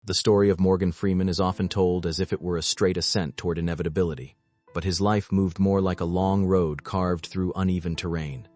The story of Morgan Freeman is often told as if it were a straight ascent toward inevitability, but his life moved more like a long road carved through uneven terrain.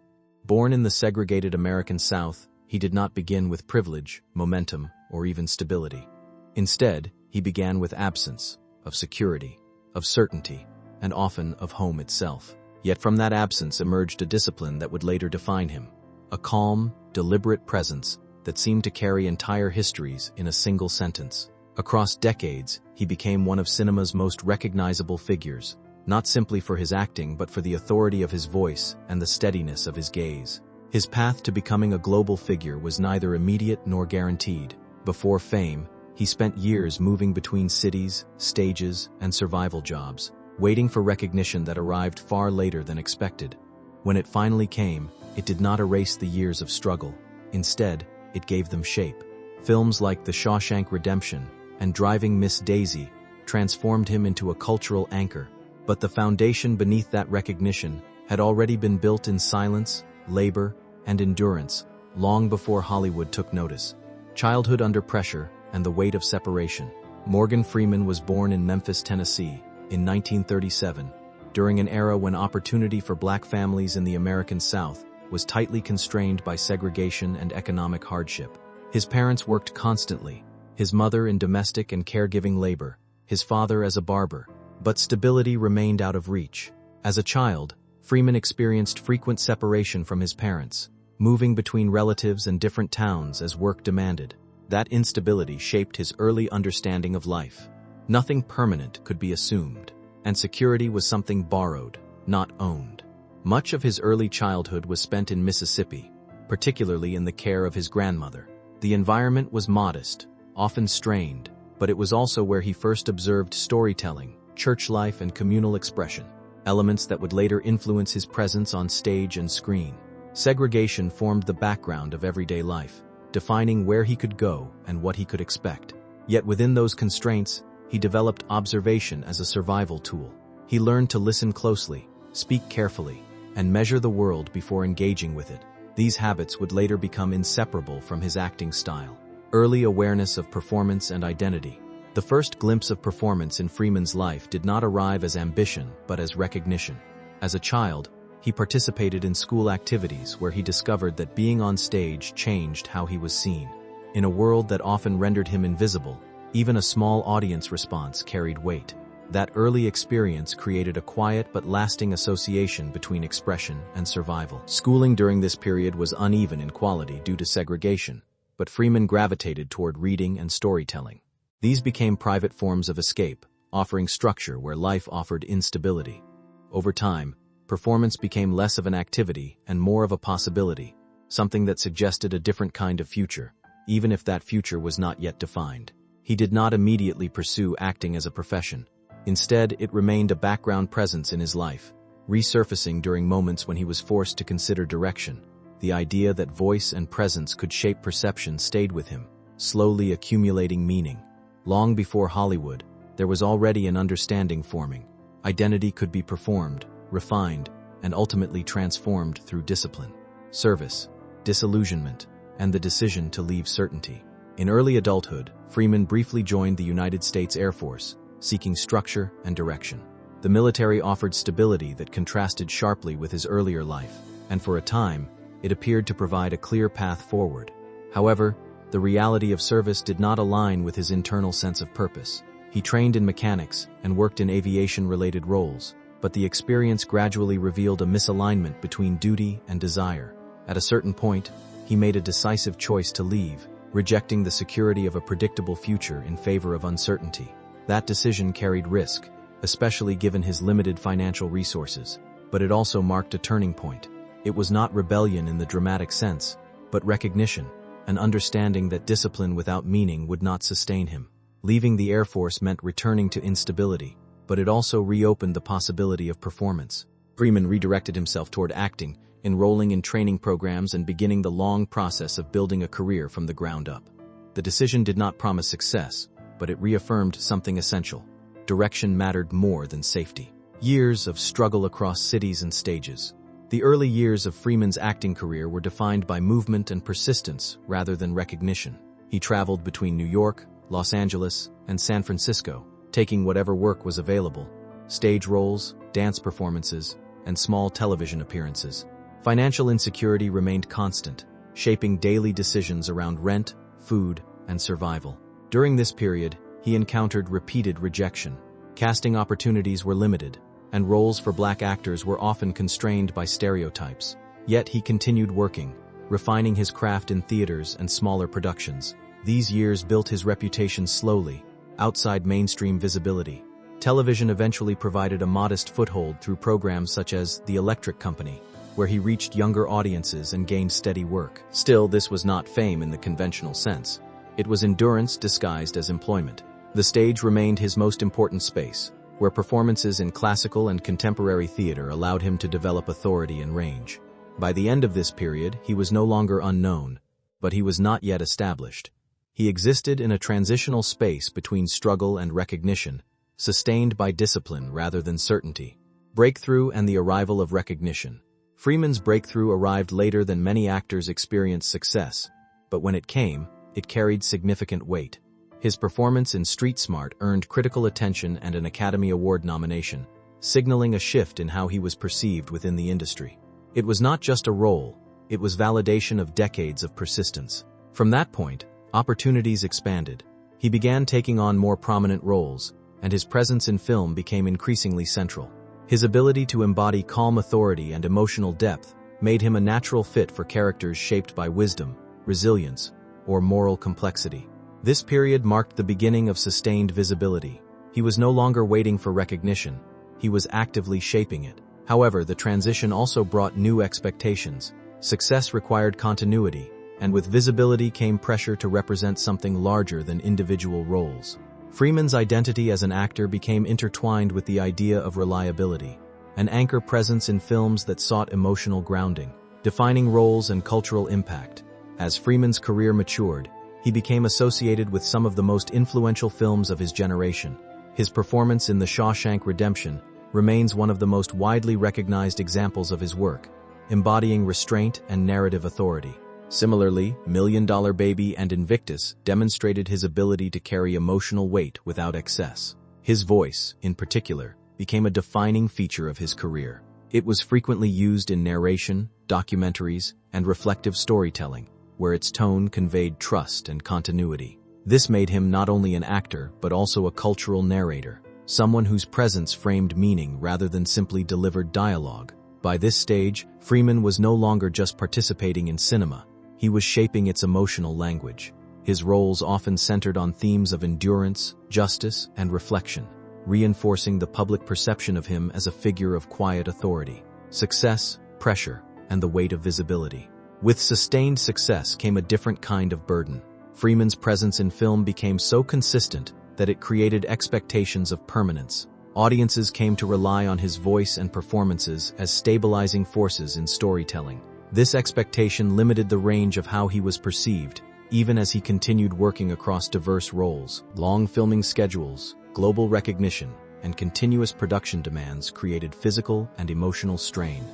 Born in the segregated American South, he did not begin with privilege, momentum, or even stability. Instead, he began with absence, of security, of certainty, and often of home itself. Yet from that absence emerged a discipline that would later define him, a calm, deliberate presence that seemed to carry entire histories in a single sentence. Across decades, he became one of cinema's most recognizable figures, not simply for his acting but for the authority of his voice and the steadiness of his gaze. His path to becoming a global figure was neither immediate nor guaranteed. Before fame, he spent years moving between cities, stages, and survival jobs, waiting for recognition that arrived far later than expected. When it finally came, it did not erase the years of struggle. Instead, it gave them shape. Films like The Shawshank Redemption and Driving Miss Daisy transformed him into a cultural anchor, but the foundation beneath that recognition had already been built in silence, labor, and endurance long before Hollywood took notice. Childhood under pressure and the weight of separation. Morgan Freeman was born in Memphis, Tennessee, in 1937, during an era when opportunity for black families in the American South was tightly constrained by segregation and economic hardship. His parents worked constantly, his mother in domestic and caregiving labor, his father as a barber, but stability remained out of reach. As a child, Freeman experienced frequent separation from his parents, moving between relatives and different towns as work demanded. That instability shaped his early understanding of life. Nothing permanent could be assumed, and security was something borrowed, not owned. Much of his early childhood was spent in Mississippi, particularly in the care of his grandmother. The environment was modest, often strained, but it was also where he first observed storytelling, church life, and communal expression, elements that would later influence his presence on stage and screen. Segregation formed the background of everyday life, defining where he could go and what he could expect. Yet within those constraints, he developed observation as a survival tool. He learned to listen closely, speak carefully, and measure the world before engaging with it. These habits would later become inseparable from his acting style. Early awareness of performance and identity. The first glimpse of performance in Freeman's life did not arrive as ambition but as recognition. As a child, he participated in school activities where he discovered that being on stage changed how he was seen. In a world that often rendered him invisible, even a small audience response carried weight. That early experience created a quiet but lasting association between expression and survival. Schooling during this period was uneven in quality due to segregation, but Freeman gravitated toward reading and storytelling. These became private forms of escape, offering structure where life offered instability. Over time, performance became less of an activity and more of a possibility, something that suggested a different kind of future, even if that future was not yet defined. He did not immediately pursue acting as a profession. Instead, it remained a background presence in his life, resurfacing during moments when he was forced to consider direction. The idea that voice and presence could shape perception stayed with him, slowly accumulating meaning. Long before Hollywood, there was already an understanding forming. Identity could be performed, refined, and ultimately transformed through discipline, service, disillusionment, and the decision to leave certainty. In early adulthood, Freeman briefly joined the United States Air Force, seeking structure and direction. The military offered stability that contrasted sharply with his earlier life, and for a time, it appeared to provide a clear path forward. However, the reality of service did not align with his internal sense of purpose. He trained in mechanics and worked in aviation-related roles, but the experience gradually revealed a misalignment between duty and desire. At a certain point, he made a decisive choice to leave, rejecting the security of a predictable future in favor of uncertainty. That decision carried risk, especially given his limited financial resources, but it also marked a turning point. It was not rebellion in the dramatic sense, but recognition, an understanding that discipline without meaning would not sustain him. Leaving the Air Force meant returning to instability, but it also reopened the possibility of performance. Freeman redirected himself toward acting, enrolling in training programs and beginning the long process of building a career from the ground up. The decision did not promise success, but it reaffirmed something essential. Direction mattered more than safety. Years of struggle across cities and stages. The early years of Freeman's acting career were defined by movement and persistence rather than recognition. He traveled between New York, Los Angeles, and San Francisco, taking whatever work was available: stage roles, dance performances, and small television appearances. Financial insecurity remained constant, shaping daily decisions around rent, food, and survival. During this period, he encountered repeated rejection. Casting opportunities were limited, and roles for black actors were often constrained by stereotypes. Yet he continued working, refining his craft in theaters and smaller productions. These years built his reputation slowly, outside mainstream visibility. Television eventually provided a modest foothold through programs such as The Electric Company, where he reached younger audiences and gained steady work. Still, this was not fame in the conventional sense. It was endurance disguised as employment. The stage remained his most important space, where performances in classical and contemporary theater allowed him to develop authority and range. By the end of this period, he was no longer unknown, but he was not yet established. He existed in a transitional space between struggle and recognition, sustained by discipline rather than certainty. Breakthrough and the arrival of recognition. Freeman's breakthrough arrived later than many actors experienced success, but when it came, it carried significant weight. His performance in Street Smart earned critical attention and an Academy Award nomination, signaling a shift in how he was perceived within the industry. It was not just a role, it was validation of decades of persistence. From that point, opportunities expanded. He began taking on more prominent roles, and his presence in film became increasingly central. His ability to embody calm authority and emotional depth made him a natural fit for characters shaped by wisdom, resilience, or moral complexity. This period marked the beginning of sustained visibility. He was no longer waiting for recognition, he was actively shaping it. However, the transition also brought new expectations. Success required continuity, and with visibility came pressure to represent something larger than individual roles. Freeman's identity as an actor became intertwined with the idea of reliability, an anchor presence in films that sought emotional grounding, defining roles and cultural impact. As Freeman's career matured, he became associated with some of the most influential films of his generation. His performance in The Shawshank Redemption remains one of the most widely recognized examples of his work, embodying restraint and narrative authority. Similarly, $1 Million Baby and Invictus demonstrated his ability to carry emotional weight without excess. His voice, in particular, became a defining feature of his career. It was frequently used in narration, documentaries, and reflective storytelling, where its tone conveyed trust and continuity. This made him not only an actor, but also a cultural narrator, someone whose presence framed meaning rather than simply delivered dialogue. By this stage, Freeman was no longer just participating in cinema, he was shaping its emotional language. His roles often centered on themes of endurance, justice, and reflection, reinforcing the public perception of him as a figure of quiet authority, success, pressure, and the weight of visibility. With sustained success came a different kind of burden. Freeman's presence in film became so consistent that it created expectations of permanence. Audiences came to rely on his voice and performances as stabilizing forces in storytelling. This expectation limited the range of how he was perceived, even as he continued working across diverse roles. Long filming schedules, global recognition, and continuous production demands created physical and emotional strain.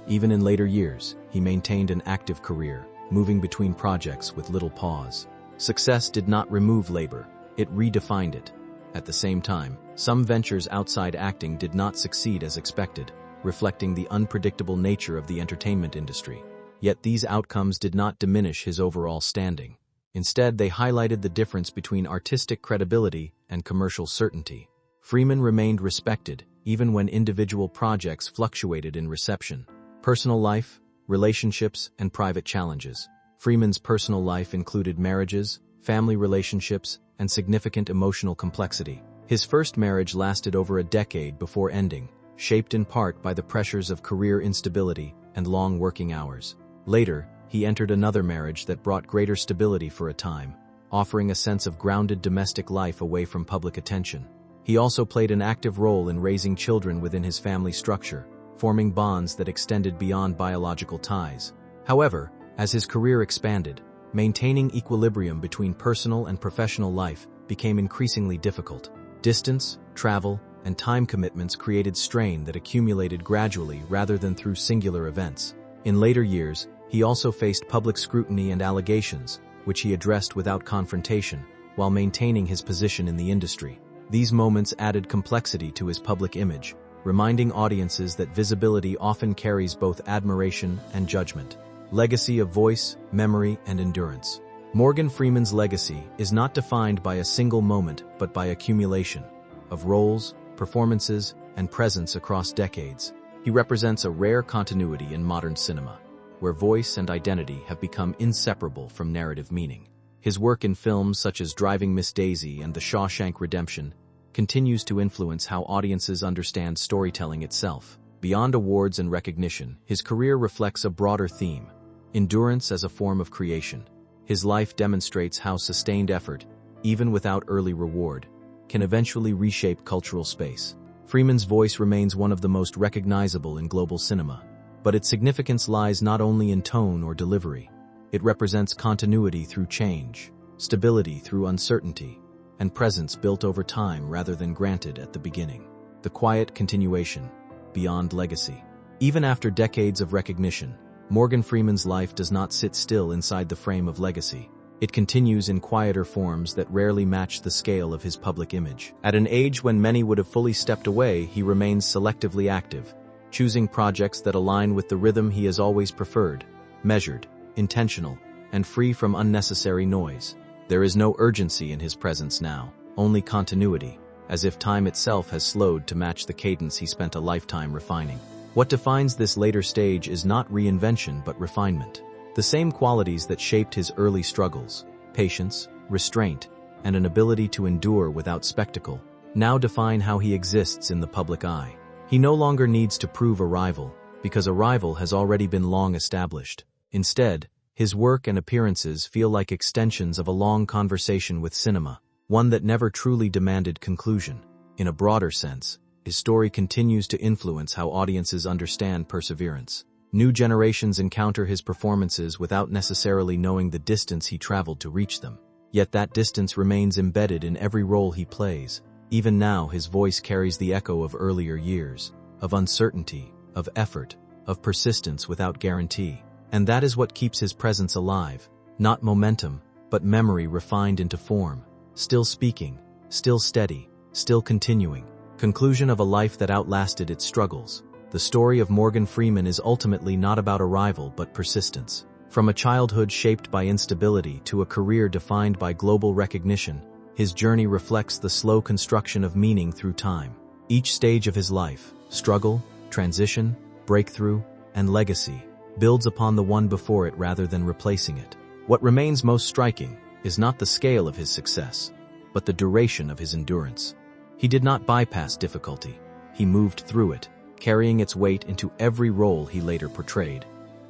Even in later years, he maintained an active career, moving between projects with little pause. Success did not remove labor, it redefined it. At the same time, some ventures outside acting did not succeed as expected, reflecting the unpredictable nature of the entertainment industry. Yet these outcomes did not diminish his overall standing. Instead, they highlighted the difference between artistic credibility and commercial certainty. Freeman remained respected, even when individual projects fluctuated in reception. Personal life, relationships, and private challenges. Freeman's personal life included marriages, family relationships, and significant emotional complexity. His first marriage lasted over a decade before ending, shaped in part by the pressures of career instability and long working hours. Later, he entered another marriage that brought greater stability for a time, offering a sense of grounded domestic life away from public attention. He also played an active role in raising children within his family structure, forming bonds that extended beyond biological ties. However, as his career expanded, maintaining equilibrium between personal and professional life became increasingly difficult. Distance, travel, and time commitments created strain that accumulated gradually rather than through singular events. In later years, he also faced public scrutiny and allegations, which he addressed without confrontation, while maintaining his position in the industry. These moments added complexity to his public image, reminding audiences that visibility often carries both admiration and judgment. Legacy of voice, memory, and endurance. Morgan Freeman's legacy is not defined by a single moment but by accumulation of roles, performances, and presence across decades. He represents a rare continuity in modern cinema, where voice and identity have become inseparable from narrative meaning. His work in films such as Driving Miss Daisy and The Shawshank Redemption continues to influence how audiences understand storytelling itself. Beyond awards and recognition, his career reflects a broader theme: endurance as a form of creation. His life demonstrates how sustained effort, even without early reward, can eventually reshape cultural space. Freeman's voice remains one of the most recognizable in global cinema, but its significance lies not only in tone or delivery. It represents continuity through change, stability through uncertainty, and presence built over time rather than granted at the beginning. The quiet continuation, beyond legacy. Even after decades of recognition, Morgan Freeman's life does not sit still inside the frame of legacy. It continues in quieter forms that rarely match the scale of his public image. At an age when many would have fully stepped away, he remains selectively active, choosing projects that align with the rhythm he has always preferred: measured, intentional, and free from unnecessary noise. There is no urgency in his presence now, only continuity, as if time itself has slowed to match the cadence he spent a lifetime refining. What defines this later stage is not reinvention but refinement. The same qualities that shaped his early struggles, patience, restraint, and an ability to endure without spectacle, now define how he exists in the public eye. He no longer needs to prove a rival, because a rival has already been long established. Instead, his work and appearances feel like extensions of a long conversation with cinema, one that never truly demanded conclusion. In a broader sense, his story continues to influence how audiences understand perseverance. New generations encounter his performances without necessarily knowing the distance he traveled to reach them. Yet that distance remains embedded in every role he plays. Even now, his voice carries the echo of earlier years, of uncertainty, of effort, of persistence without guarantee. And that is what keeps his presence alive. Not momentum, but memory refined into form. Still speaking, still steady, still continuing. Conclusion of a life that outlasted its struggles. The story of Morgan Freeman is ultimately not about a rival but persistence. From a childhood shaped by instability to a career defined by global recognition, his journey reflects the slow construction of meaning through time. Each stage of his life, struggle, transition, breakthrough, and legacy, builds upon the one before it rather than replacing it. What remains most striking is not the scale of his success, but the duration of his endurance. He did not bypass difficulty. He moved through it, carrying its weight into every role he later portrayed.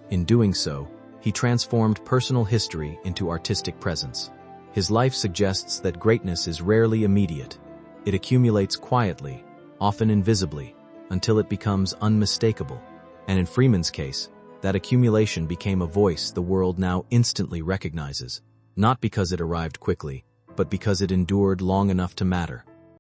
In doing so, he transformed personal history into artistic presence. His life suggests that greatness is rarely immediate. It accumulates quietly, often invisibly, until it becomes unmistakable. And in Freeman's case, that accumulation became a voice the world now instantly recognizes, not because it arrived quickly, but because it endured long enough to matter.